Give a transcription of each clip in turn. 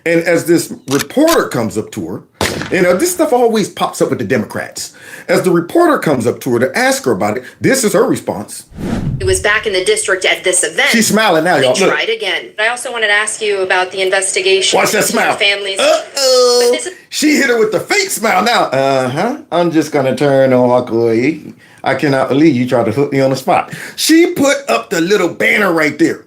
And as this reporter comes up to her, this stuff always pops up with the Democrats. As the reporter comes up to her to ask her about it, this is her response. It was back in the district at this event. She's smiling now, y'all. We tried again. I also wanted to ask you about the investigation. Watch that smile. Families. She hit her with the fake smile now. I'm just going to turn on Hakeem. I cannot believe you tried to hook me on the spot. She put up the little banner right there.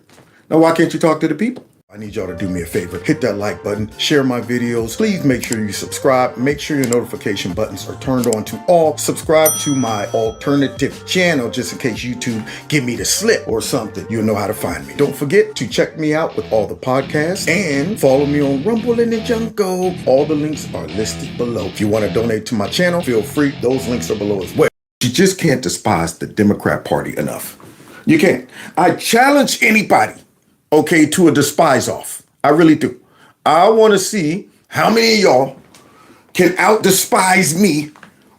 Now, why can't you talk to the people? I need y'all to do me a favor. Hit that like button, share my videos. Please make sure you subscribe. Make sure your notification buttons are turned on to all. Subscribe to my alternative channel just in case YouTube give me the slip or something. You'll know how to find me. Don't forget to check me out with all the podcasts and follow me on Rumble in the Jungle. All the links are listed below. If you want to donate to my channel, feel free. Those links are below as well. You just can't despise the Democrat Party enough. You can't. I challenge anybody, okay, to a despise off. I really do. I want to see how many of y'all can out despise me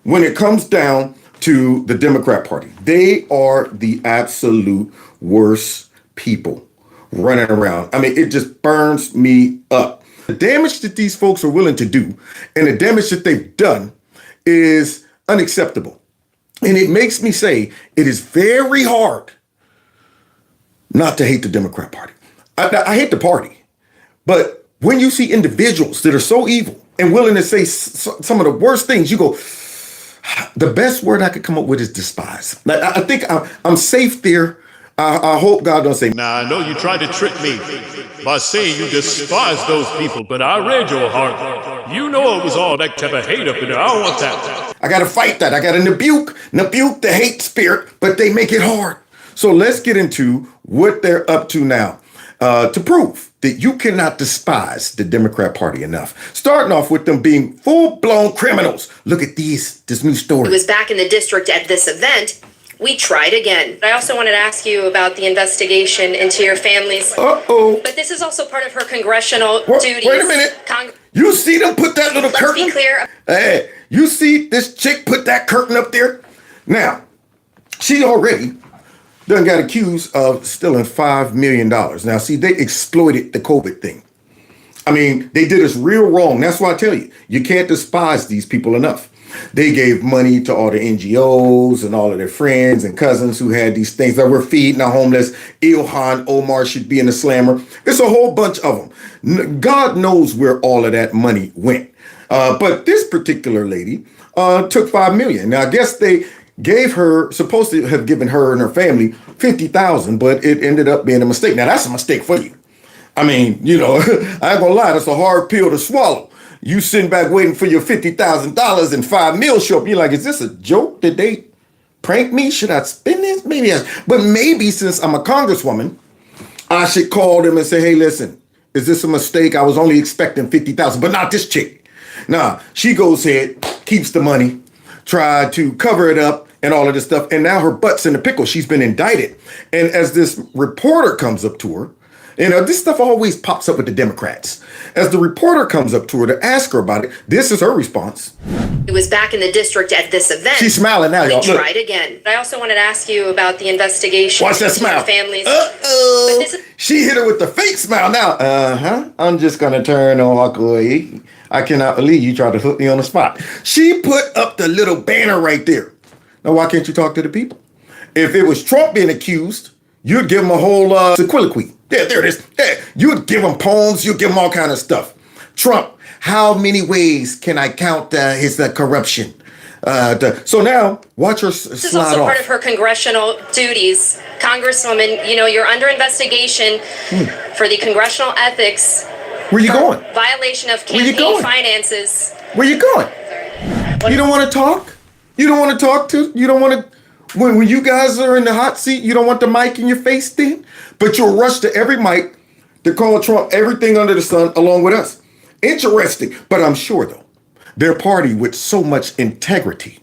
when it comes down to the Democrat Party. They are the absolute worst people running around. I mean, it just burns me up. The damage that these folks are willing to do and the damage that they've done is unacceptable. And it makes me say it is very hard not to hate the Democrat Party. I hate the party, but when you see individuals that are so evil and willing to say some of the worst things, you go, the best word I could come up with is despise. Like, I think I'm safe there. I hope God don't say. Now, I know you tried to trick me by saying you despise those people, but I read your heart. You know it was all that type of hate up in there. I don't want that. I got to fight that. I got to rebuke the hate spirit, but they make it hard. So let's get into what they're up to now. To prove that you cannot despise the Democrat Party enough. Starting off with them being full-blown criminals. Look at this new story. It was back in the district at this event. We tried again. I also wanted to ask you about the investigation into your family's. Uh-oh. But this is also part of her congressional duties. Wait a minute. You see them put that little curtain? Let's be clear. Hey, you see this chick put that curtain up there? Now, she already done got accused of stealing $5 million. Now, see, they exploited the COVID thing. I mean, they did us real wrong. That's why I tell you, you can't despise these people enough. They gave money to all the NGOs and all of their friends and cousins who had these things that were feeding the homeless. Ilhan Omar should be in the slammer. It's a whole bunch of them. God knows where all of that money went. But this particular lady took $5 million. Now, I guess they gave her, supposed to have given her and her family $50,000, but it ended up being a mistake. Now, that's a mistake for you. I mean, I ain't gonna lie, that's a hard pill to swallow. You sitting back waiting for your $50,000 and $5 million show up. You're like, is this a joke? Did they prank me? Should I spend this? Maybe. But maybe since I'm a congresswoman, I should call them and say, hey, listen, is this a mistake? I was only expecting $50,000, but not this chick. Nah, she goes ahead, keeps the money, tried to cover it up and all of this stuff. And now her butt's in the pickle. She's been indicted. And as this reporter comes up to her, this stuff always pops up with the Democrats. As the reporter comes up to her to ask her about it, this is her response. It was back in the district at this event. She's smiling now, y'all. We tried again. I also wanted to ask you about the investigation. Watch that smile. Families. She hit her with the fake smile now. I'm just going to turn on Hakeem. I cannot believe you tried to hook me on the spot. She put up the little banner right there. Now, why can't you talk to the people? If it was Trump being accused, you'd give him a whole soliloquy. Yeah, there it is. Yeah, you'd give him poems. You'd give him all kind of stuff. Trump, how many ways can I count his corruption? So now, watch her slide off. This is also part of her congressional duties. Congresswoman, you're under investigation for the congressional ethics. Where you going? Violation of campaign finances. Where you going? You don't want to talk? You don't want to talk to? You don't want to? When you guys are in the hot seat, you don't want the mic in your face then? But you'll rush to every mic to call Trump everything under the sun along with us. Interesting. But I'm sure, though, their party with so much integrity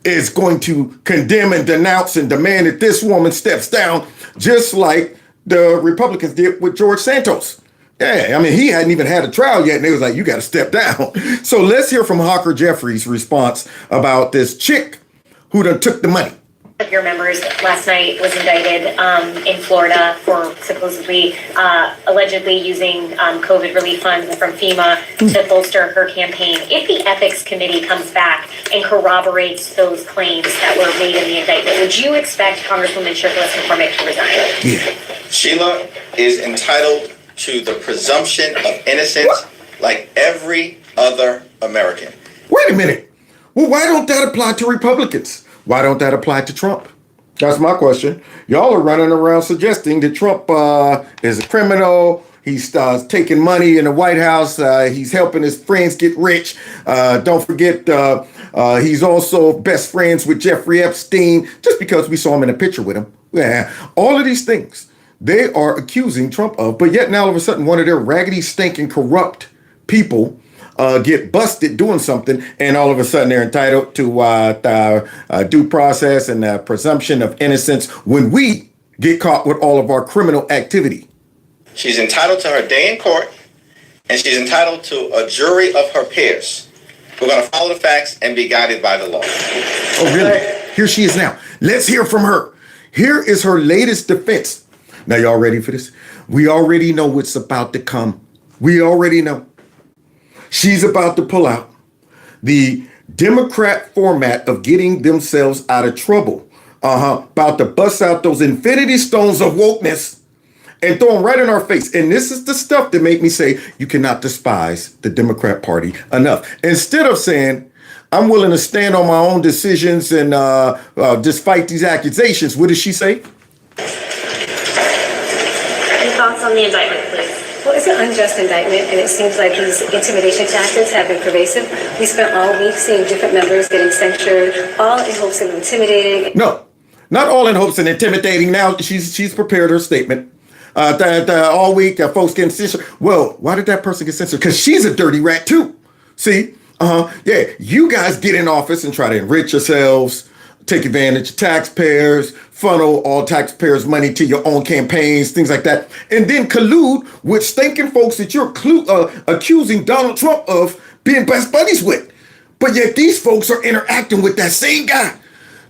is going to condemn and denounce and demand that this woman steps down, just like the Republicans did with George Santos. Yeah, I mean, he hadn't even had a trial yet, and they was like, you got to step down. So let's hear from Hakeem Jeffries' response about this chick who done took the money. Of your members last night was indicted in Florida for supposedly, allegedly using COVID relief funds from FEMA to bolster her campaign. If the ethics committee comes back and corroborates those claims that were made in the indictment, would you expect Congresswoman Cherfilus-McCormick to resign? Yeah. Sheila is entitled to the presumption of innocence like every other American. Wait a minute. Well, why don't that apply to Republicans? Why don't that apply to Trump? That's my question. Y'all are running around suggesting that Trump is a criminal. He's taking money in the White House. He's helping his friends get rich. Don't forget, he's also best friends with Jeffrey Epstein, just because we saw him in a picture with him. Yeah, all of these things they are accusing Trump of. But yet now all of a sudden one of their raggedy, stinking, corrupt people get busted doing something, and all of a sudden they're entitled to due process and presumption of innocence when we get caught with all of our criminal activity. She's entitled to her day in court, and she's entitled to a jury of her peers. We're going to follow the facts and be guided by the law. Oh, really? Here she is now. Let's hear from her. Here is her latest defense. Now, y'all ready for this? We already know what's about to come. We already know. She's about to pull out the Democrat format of getting themselves out of trouble. About to bust out those infinity stones of wokeness and throw them right in our face. And this is the stuff that make me say you cannot despise the Democrat Party enough. Instead of saying, I'm willing to stand on my own decisions and just fight these accusations, what does she say? Any thoughts on the indictment, please? Well, it's an unjust indictment, and it seems like these intimidation tactics have been pervasive. We spent all week seeing different members getting censured, all in hopes of intimidating. No, not all in hopes of intimidating. Now she's prepared her statement. All week, folks getting censored. Well, why did that person get censored? Because she's a dirty rat too. See, yeah, you guys get in office and try to enrich yourselves, take advantage of taxpayers, funnel all taxpayers' money to your own campaigns, things like that, and then collude with stinking folks that you're accusing Donald Trump of being best buddies with. But yet these folks are interacting with that same guy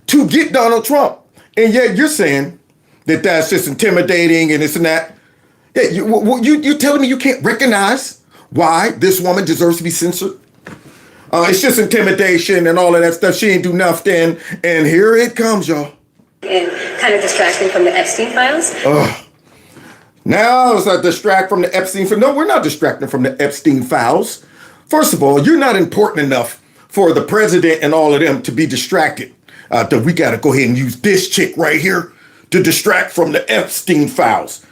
to get Donald Trump. And yet you're saying that that's just intimidating and this and that. Yeah, you're telling me you can't recognize why this woman deserves to be censored? It's just intimidation and all of that stuff. She ain't do nothing. And here it comes, y'all. And kind of distracting from the Epstein files. Now it's a distract from the Epstein files. No, we're not distracting from the Epstein files. First of all, you're not important enough for the president and all of them to be distracted. That we got to go ahead and use this chick right here to distract from the Epstein files.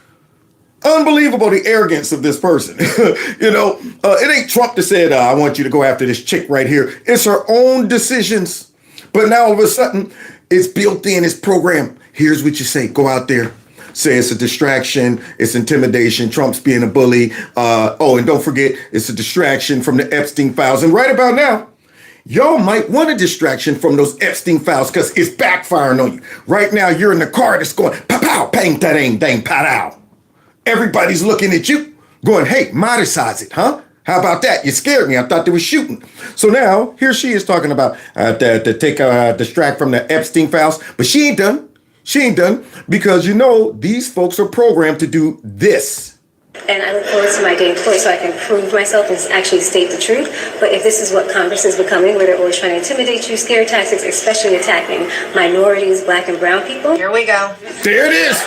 Unbelievable, the arrogance of this person. It ain't Trump that said, I want you to go after this chick right here. It's her own decisions. But now all of a sudden, it's built in, it's programmed. Here's what you say. Go out there. Say it's a distraction. It's intimidation. Trump's being a bully. And don't forget, it's a distraction from the Epstein files. And right about now, y'all might want a distraction from those Epstein files because it's backfiring on you. Right now, you're in the car that's going, pow, pang, ta-dang, dang, pow. Everybody's looking at you, going, hey, modicize it, huh? How about that? You scared me. I thought they were shooting. So now, here she is talking about to take a distract from the Epstein files. But she ain't done. She ain't done because, these folks are programmed to do this. And I look forward to my day in court so I can prove myself and actually state the truth. But if this is what Congress is becoming, where they're always trying to intimidate you, scare tactics, especially attacking minorities, black and brown people. Here we go. There it is.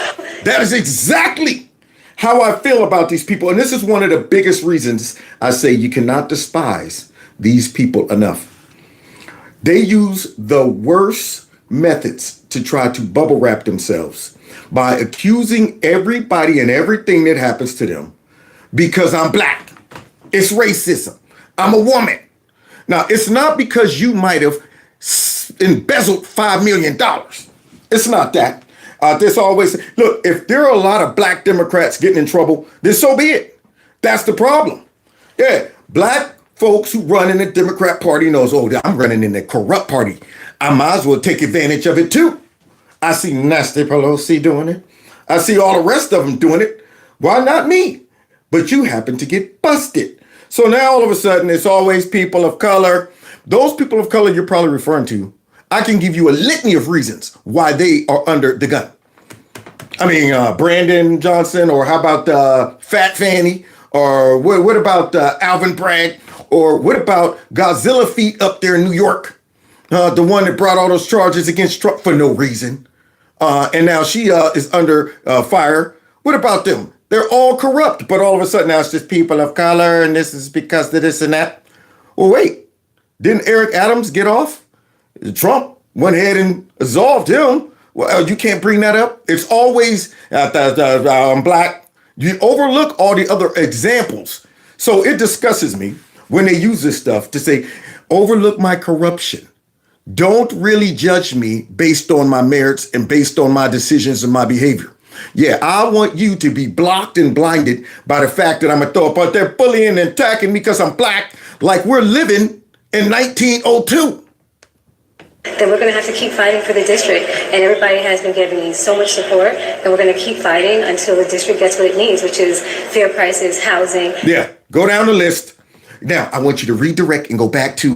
That is exactly how I feel about these people. And this is one of the biggest reasons I say you cannot despise these people enough. They use the worst methods to try to bubble wrap themselves by accusing everybody and everything that happens to them because I'm black. It's racism. I'm a woman. Now, it's not because you might have embezzled $5 million. It's not that. There's always, look, if there are a lot of black Democrats getting in trouble, then so be it. That's the problem. Yeah, black folks who run in the Democrat Party knows, I'm running in the corrupt party. I might as well take advantage of it too. I see Nancy Pelosi doing it. I see all the rest of them doing it. Why not me? But you happen to get busted. So now all of a sudden it's always people of color. Those people of color you're probably referring to, I can give you a litany of reasons why they are under the gun. I mean, Brandon Johnson, or how about Fat Fanny, or what about Alvin Bragg, or what about Godzilla Feet up there in New York, the one that brought all those charges against Trump for no reason, and now she is under fire. What about them? They're all corrupt, but all of a sudden now it's just people of color, and this is because of this and that. Well, wait, didn't Eric Adams get off? Trump went ahead and absolved him. Well, you can't bring that up. It's always I'm black. You overlook all the other examples. So it disgustes me when they use this stuff to say, overlook my corruption. Don't really judge me based on my merits and based on my decisions and my behavior. Yeah, I want you to be blocked and blinded by the fact that I'm a throw up out there bullying and attacking me because I'm black, like we're living in 1902. Then we're going to have to keep fighting for the district. And everybody has been giving me so much support. And we're going to keep fighting until the district gets what it needs, which is fair prices, housing. Yeah, go down the list. Now, I want you to redirect and go back to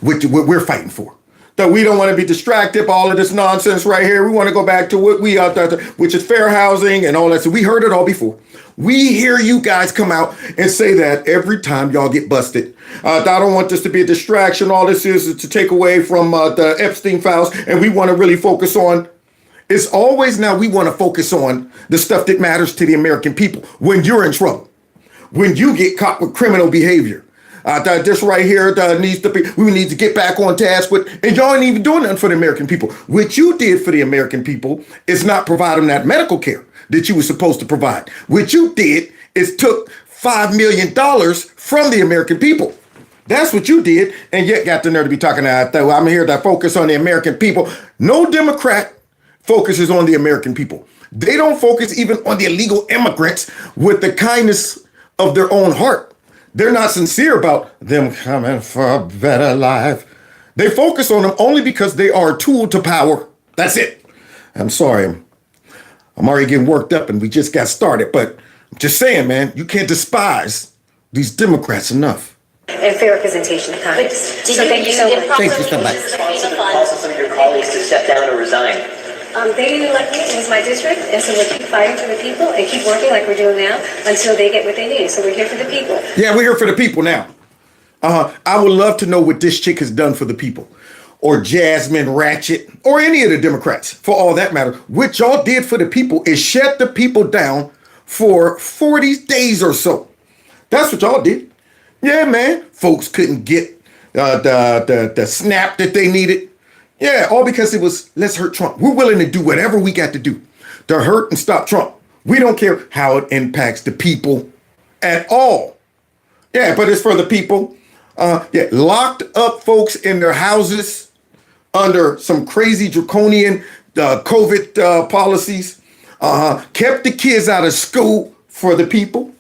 what we're fighting for. That we don't want to be distracted by all of this nonsense right here. We want to go back to what we are, which is fair housing and all that. So we heard it all before. We hear you guys come out and say that every time y'all get busted. I don't want this to be a distraction. All this is to take away from the Epstein files. And we want to really focus on, it's always now we want to focus on the stuff that matters to the American people when you're in trouble, when you get caught with criminal behavior. This right here needs to be, we need to get back on task with, and y'all ain't even doing nothing for the American people. What you did for the American people is not provide them that medical care that you were supposed to provide. What you did is took $5 million from the American people. That's what you did, and yet got the nerve to be talking about, I'm here to focus on the American people. No Democrat focuses on the American people. They don't focus even on the illegal immigrants with the kindness of their own heart. They're not sincere about them coming for a better life. They focus on them only because they are a tool to power. That's it. I'm sorry. I'm already getting worked up and we just got started. But I'm just saying, man, you can't despise these Democrats enough. And fair representation of Congress. So thank you so much. Thank you so much. Also, some of your colleagues to step down or resign. They didn't elect me. It was my district. And so we'll keep fighting for the people and keep working like we're doing now until they get what they need. So we're here for the people. Yeah, we're here for the people now. I would love to know what this chick has done for the people. Or Jasmine Ratchet, or any of the Democrats, for all that matter. What y'all did for the people is shut the people down for 40 days or so. That's what y'all did. Yeah, man. Folks couldn't get the snap that they needed. Yeah, all because it was, let's hurt Trump. We're willing to do whatever we got to do to hurt and stop Trump. We don't care how it impacts the people at all. Yeah, but it's for the people. Locked up folks in their houses under some crazy draconian COVID policies. Kept the kids out of school for the people.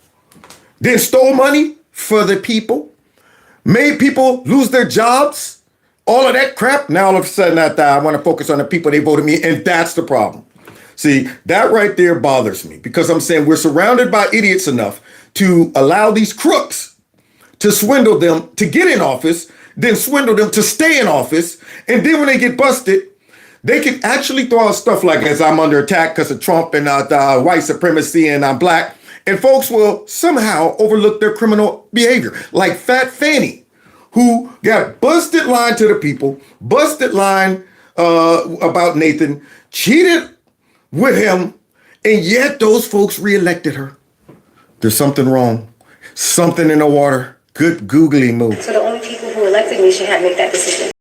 Then stole money for the people. Made people lose their jobs. All of that crap. Now all of a sudden I want to focus on the people they voted me, and that's the problem. See, that right there bothers me because I'm saying we're surrounded by idiots enough to allow these crooks to swindle them to get in office, then swindle them to stay in office, and then when they get busted, they can actually throw out stuff like, as I'm under attack because of Trump and white supremacy and I'm black, and folks will somehow overlook their criminal behavior, like Fat Fanny, who got busted lying to the people, busted lying about Nathan, cheated with him, and yet those folks reelected her. There's something wrong. Something in the water. Good googly move. So the only people who elected me should have make that decision.